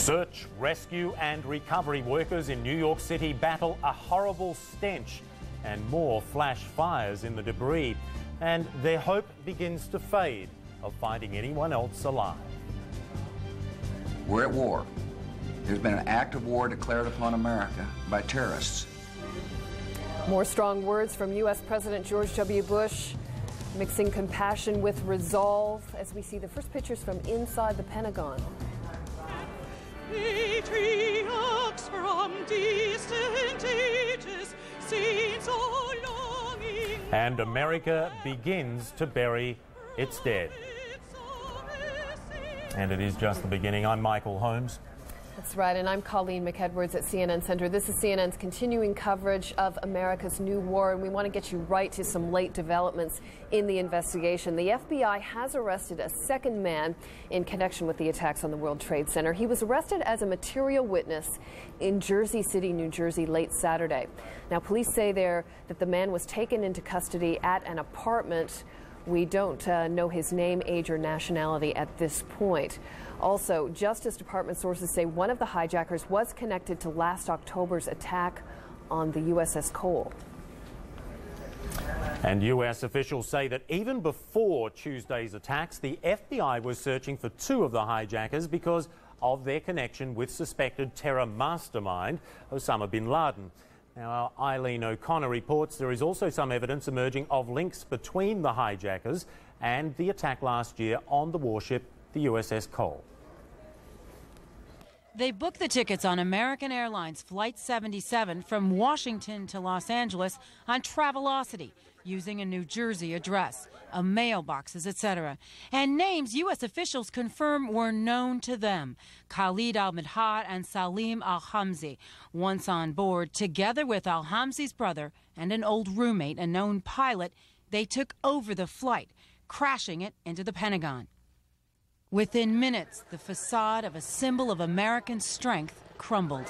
Search, rescue and recovery workers in New York City battle a horrible stench and more flash fires in the debris. And their hope begins to fade of finding anyone else alive. We're at war. There's been an act of war declared upon America by terrorists. More strong words from U.S. President George W. Bush, mixing compassion with resolve as we see the first pictures from inside the Pentagon. Patriots from distant ages, seen so longing. And America begins to bury its dead. And it is just the beginning. I'm Michael Holmes. That's right, and I'm Colleen McEdwards at CNN Center. This is CNN's continuing coverage of America's new war, and we want to get you right to some late developments in the investigation. The FBI has arrested a second man in connection with the attacks on the World Trade Center. He was arrested as a material witness in Jersey City, New Jersey, late Saturday. Now, police say there that the man was taken into custody at an apartment. We don't know his name, age, or nationality at this point. Also, Justice Department sources say one of the hijackers was connected to last October's attack on the USS Cole. And U.S. officials say that even before Tuesday's attacks, the FBI was searching for two of the hijackers because of their connection with suspected terror mastermind Osama bin Laden. Now, our Eileen O'Connor reports there is also some evidence emerging of links between the hijackers and the attack last year on the warship, the USS Cole. They booked the tickets on American Airlines Flight 77 from Washington to Los Angeles on Travelocity, using a New Jersey address, mailboxes, etc. And names U.S. officials confirm were known to them: Khalid al-Mihdhar and Salim al-Hamzi. Once on board, together with al-Hamzi's brother and an old roommate, a known pilot, they took over the flight, crashing it into the Pentagon. Within minutes, the facade of a symbol of American strength crumbled.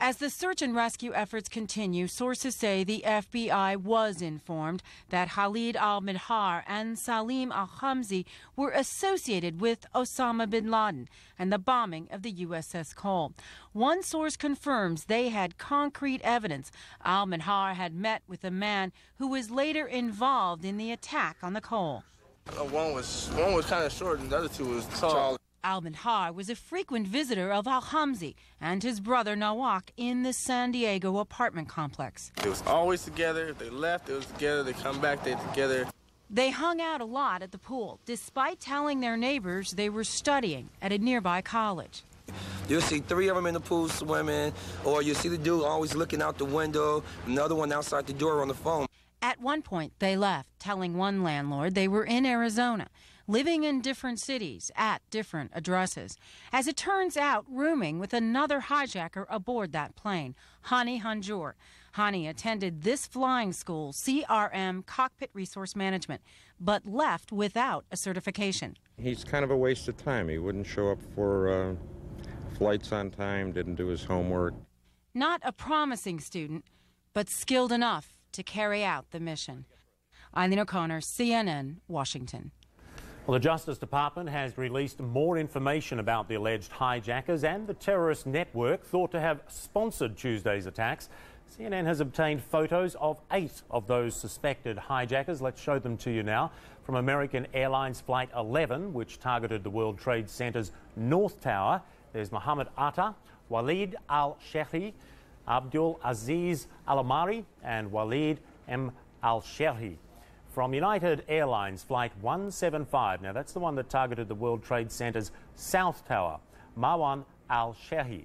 As the search and rescue efforts continue, sources say the FBI was informed that Khalid al-Mihdhar and Salim al-Hamzi were associated with Osama bin Laden and the bombing of the USS Cole. One source confirms they had concrete evidence al-Mihdhar had met with a man who was later involved in the attack on the Cole. One was kind of short and the other two was tall. Al-Mihdhar was a frequent visitor of al-Hamzi and his brother Nawak in the San Diego apartment complex. They was always together. If they left, it was together. They come back, they together. They hung out a lot at the pool, despite telling their neighbors they were studying at a nearby college. You'll see three of them in the pool swimming, or you'll see the dude always looking out the window, another one outside the door on the phone. At one point, they left, telling one landlord they were in Arizona, living in different cities at different addresses. As it turns out, rooming with another hijacker aboard that plane, Hani Hanjour. Hani attended this flying school, CRM, Cockpit Resource Management, but left without a certification. He's kind of a waste of time. He wouldn't show up for flights on time, didn't do his homework. Not a promising student, but skilled enough to carry out the mission. Eileen O'Connor, CNN, Washington. Well, the Justice Department has released more information about the alleged hijackers and the terrorist network thought to have sponsored Tuesday's attacks. CNN has obtained photos of 8 of those suspected hijackers. Let's show them to you now. From American Airlines Flight 11, which targeted the World Trade Center's North Tower, there's Mohammed Atta, Walid al-Sheikhi, Abdul Aziz Al-Amari and Walid M. al-Sherhi. From United Airlines Flight 175, now that's the one that targeted the World Trade Center's South Tower, Marwan al-Shehi.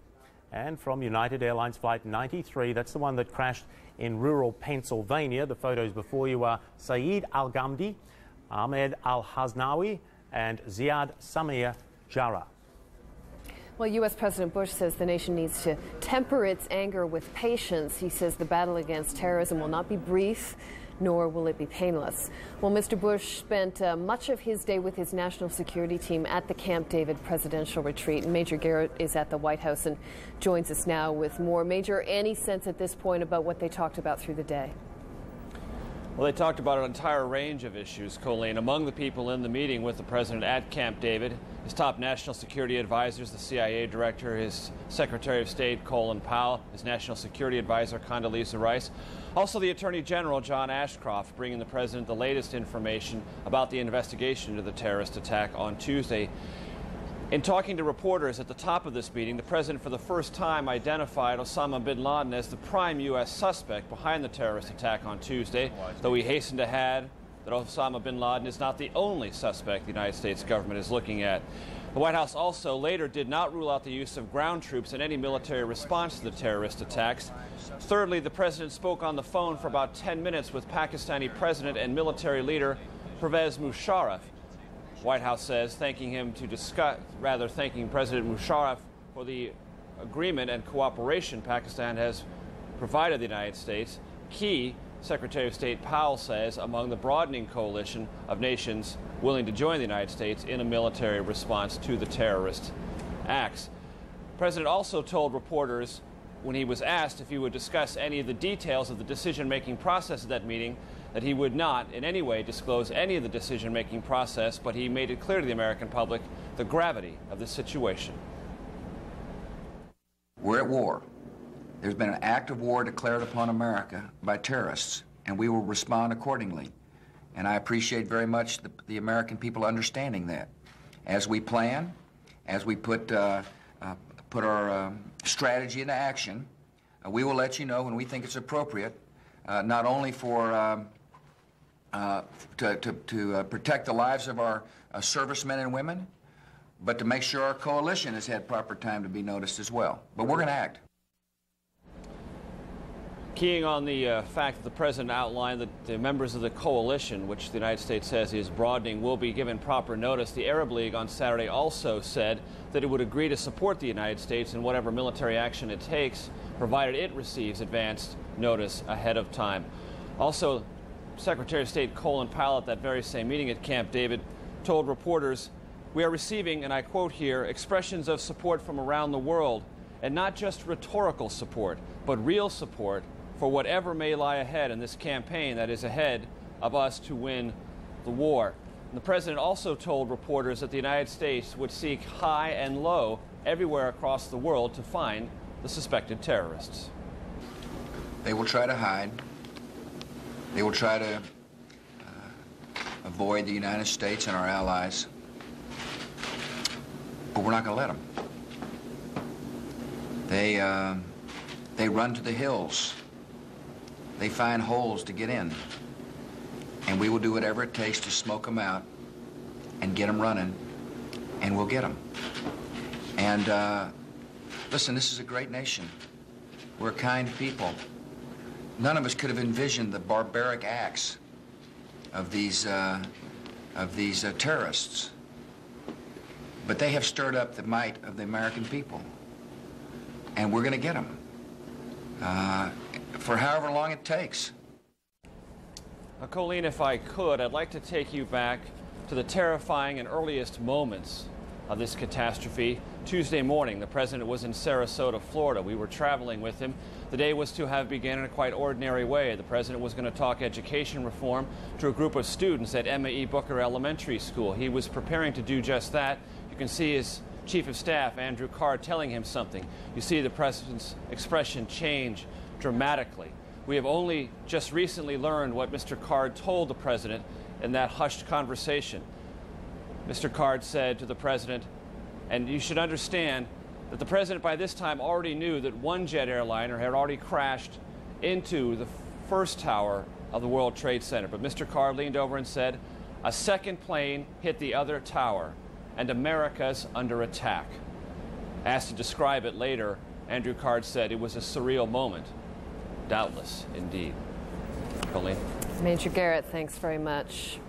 And from United Airlines Flight 93, that's the one that crashed in rural Pennsylvania. The photos before you are Saeed al-Ghamdi, Ahmed al-Haznawi and Ziad Samir Jarrah. Well, U.S. President Bush says the nation needs to temper its anger with patience. He says the battle against terrorism will not be brief, nor will it be painless. Well, Mr. Bush spent much of his day with his national security team at the Camp David presidential retreat. Major Garrett is at the White House and joins us now with more. Major, any sense at this point about what they talked about through the day? Well, they talked about an entire range of issues, Colleen. Among the people in the meeting with the president at Camp David, his top national security advisors, the CIA director, his Secretary of State, Colin Powell, his national security advisor, Condoleezza Rice, also the Attorney General, John Ashcroft, bringing the president the latest information about the investigation into the terrorist attack on Tuesday. In talking to reporters at the top of this meeting, the president for the first time identified Osama bin Laden as the prime U.S. suspect behind the terrorist attack on Tuesday, though he hastened to add that Osama bin Laden is not the only suspect the United States government is looking at. The White House also later did not rule out the use of ground troops in any military response to the terrorist attacks. Thirdly, the president spoke on the phone for about 10 minutes with Pakistani president and military leader Pervez Musharraf. White House says thanking President Musharraf for the agreement and cooperation Pakistan has provided the United States. Key, Secretary of State Powell says, among the broadening coalition of nations willing to join the United States in a military response to the terrorist acts. The president also told reporters when he was asked if he would discuss any of the details of the decision-making process at that meeting that he would not in any way disclose any of the decision-making process, but he made it clear to the American public the gravity of the situation. We're at war. There's been an act of war declared upon America by terrorists, and we will respond accordingly. And I appreciate very much the American people understanding that. As we plan, as we put our strategy into action, we will let you know when we think it's appropriate, not only for to protect the lives of our servicemen and women, but to make sure our coalition has had proper time to be noticed as well. But we're going to act. Keying on the fact that the president outlined that the members of the coalition, which the United States says is broadening, will be given proper notice, the Arab League on Saturday also said that it would agree to support the United States in whatever military action it takes, provided it receives advanced notice ahead of time. Also, Secretary of State Colin Powell at that very same meeting at Camp David told reporters, "We are receiving," and I quote here, "expressions of support from around the world, and not just rhetorical support, but real support for whatever may lie ahead in this campaign that is ahead of us to win the war." And the president also told reporters that the United States would seek high and low everywhere across the world to find the suspected terrorists. They will try to hide. They will try to avoid the United States and our allies. But we're not going to let them. They run to the hills. They find holes to get in. And we will do whatever it takes to smoke them out and get them running, and we'll get them. And listen, this is a great nation. We're a kind people. None of us could have envisioned the barbaric acts of these terrorists. But they have stirred up the might of the American people. And we're going to get them. For however long it takes. Colleen, if I could, I'd like to take you back to the terrifying and earliest moments of this catastrophe. Tuesday morning, the president was in Sarasota, Florida. We were traveling with him. The day was to have begun in a quite ordinary way. The president was going to talk education reform to a group of students at Emma E. Booker Elementary School. He was preparing to do just that. You can see his Chief of Staff, Andrew Card, telling him something. You see the president's expression change dramatically. We have only just recently learned what Mr. Card told the president in that hushed conversation. Mr. Card said to the president, and you should understand that the president by this time already knew that one jet airliner had already crashed into the first tower of the World Trade Center. But Mr. Card leaned over and said, a second plane hit the other tower, and America's under attack. Asked to describe it later, Andrew Card said it was a surreal moment. Doubtless, indeed. Colleen. Major Garrett, thanks very much.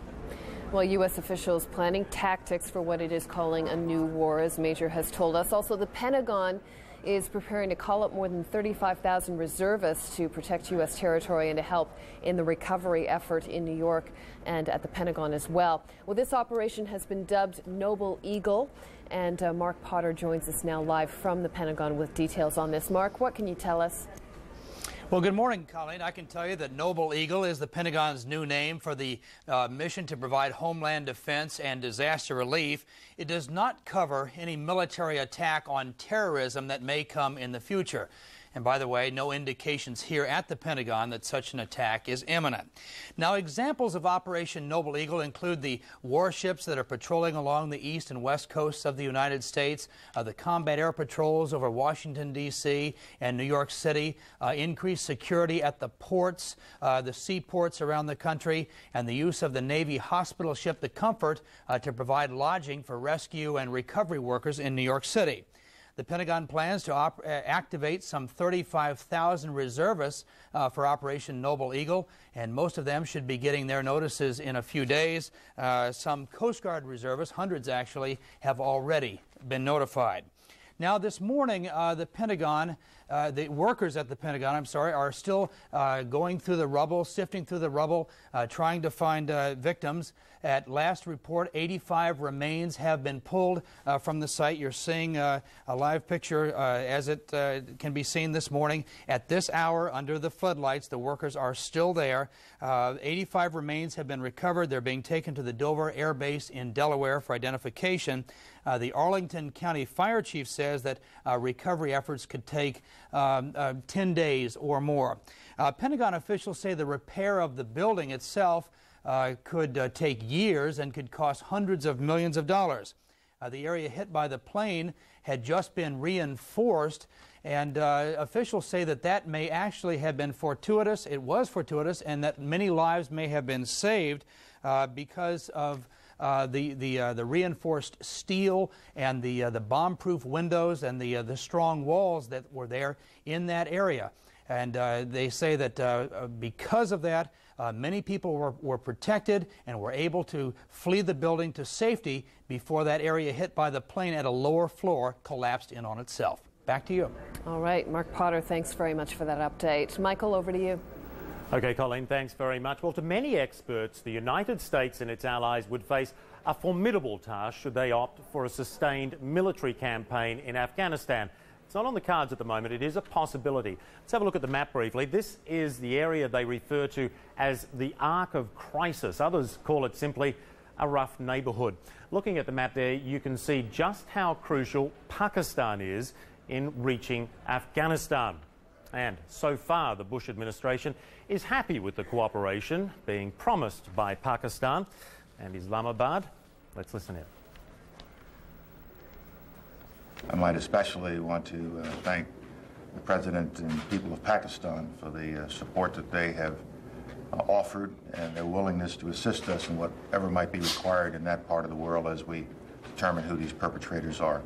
Well, U.S. officials planning tactics for what it is calling a new war, as Major has told us. Also, the Pentagon is preparing to call up more than 35,000 reservists to protect U.S. territory and to help in the recovery effort in New York and at the Pentagon as well. Well, this operation has been dubbed Noble Eagle, and Mark Potter joins us now live from the Pentagon with details on this. Mark, what can you tell us? Well, good morning, Colleen. I can tell you that Noble Eagle is the Pentagon's new name for the mission to provide homeland defense and disaster relief. It does not cover any military attack on terrorism that may come in the future. And by the way, no indications here at the Pentagon that such an attack is imminent. Now, examples of Operation Noble Eagle include the warships that are patrolling along the east and west coasts of the United States, the combat air patrols over Washington, D.C. and New York City, increased security at the ports, the seaports around the country, and the use of the Navy hospital ship, the Comfort, to provide lodging for rescue and recovery workers in New York City. The Pentagon plans to activate some 35,000 reservists for Operation Noble Eagle, and most of them should be getting their notices in a few days. Some Coast Guard reservists, hundreds actually, have already been notified. Now, this morning, the workers at the Pentagon, are still going through the rubble, sifting through the rubble, trying to find victims. At last report, 85 remains have been pulled from the site. You're seeing a live picture as it can be seen this morning. At this hour, under the floodlights, the workers are still there. 85 remains have been recovered. They're being taken to the Dover Air Base in Delaware for identification. The Arlington County Fire Chief says that recovery efforts could take 10 days or more. Pentagon officials say the repair of the building itself could take years and could cost hundreds of millions of dollars. The area hit by the plane had just been reinforced, and officials say that that may actually have been fortuitous. It was fortuitous, and that many lives may have been saved because of the reinforced steel and the bomb-proof windows and the strong walls that were there in that area. And they say that because of that, many people were protected and were able to flee the building to safety before that area hit by the plane at a lower floor collapsed in on itself. Back to you. All right, Mark Potter, thanks very much for that update. Michael, over to you. Okay, Colleen, thanks very much. Well, to many experts, the United States and its allies would face a formidable task should they opt for a sustained military campaign in Afghanistan. It's not on the cards at the moment. It is a possibility. Let's have a look at the map briefly. This is the area they refer to as the Arc of Crisis. Others call it simply a rough neighbourhood. Looking at the map there, you can see just how crucial Pakistan is in reaching Afghanistan. And so far, the Bush administration is happy with the cooperation being promised by Pakistan and Islamabad. Let's listen in. I might especially want to thank the President and people of Pakistan for the support that they have offered and their willingness to assist us in whatever might be required in that part of the world as we determine who these perpetrators are.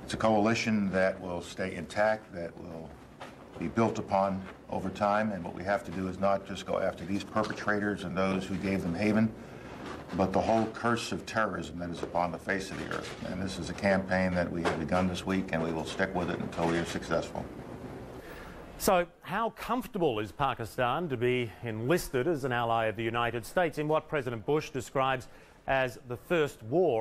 It's a coalition that will stay intact, that will be built upon over time, and what we have to do is not just go after these perpetrators and those who gave them haven, but the whole curse of terrorism that is upon the face of the earth. And this is a campaign that we have begun this week, and we will stick with it until we are successful. So how comfortable is Pakistan to be enlisted as an ally of the United States in what President Bush describes as the first war